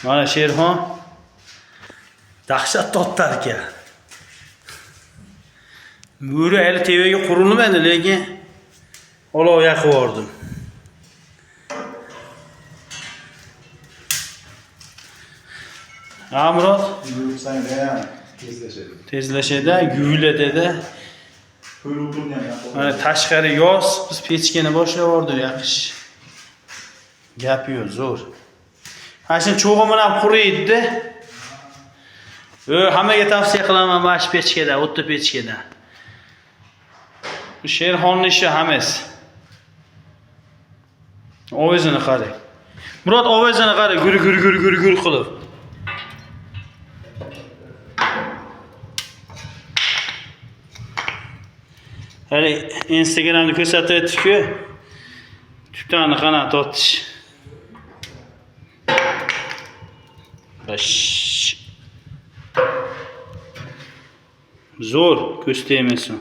Mana Sherxon dahshat toptar ekan. Bo'ri hali tevaga qurilmadi, lekin olov yoqib yubordim. Amrod tezlashadi, yuviladi. Mana tashqari yoz, biz pechkani boshlab yubordik yoqish. Gap yo'q, zo'r. Mana cho'g'im bilan quriydi. Hammaga tavsiya qilaman mana shu pechkada, o'tda pechkada. Bu Sherxonning ishi hammasi. Ovozini qarang. Murod ovozini qarang, gur qilib. Hali Instagramda ko'rsatayotdik-ku. Tutani qanot otish. Zo'r, ko'z tegmasin.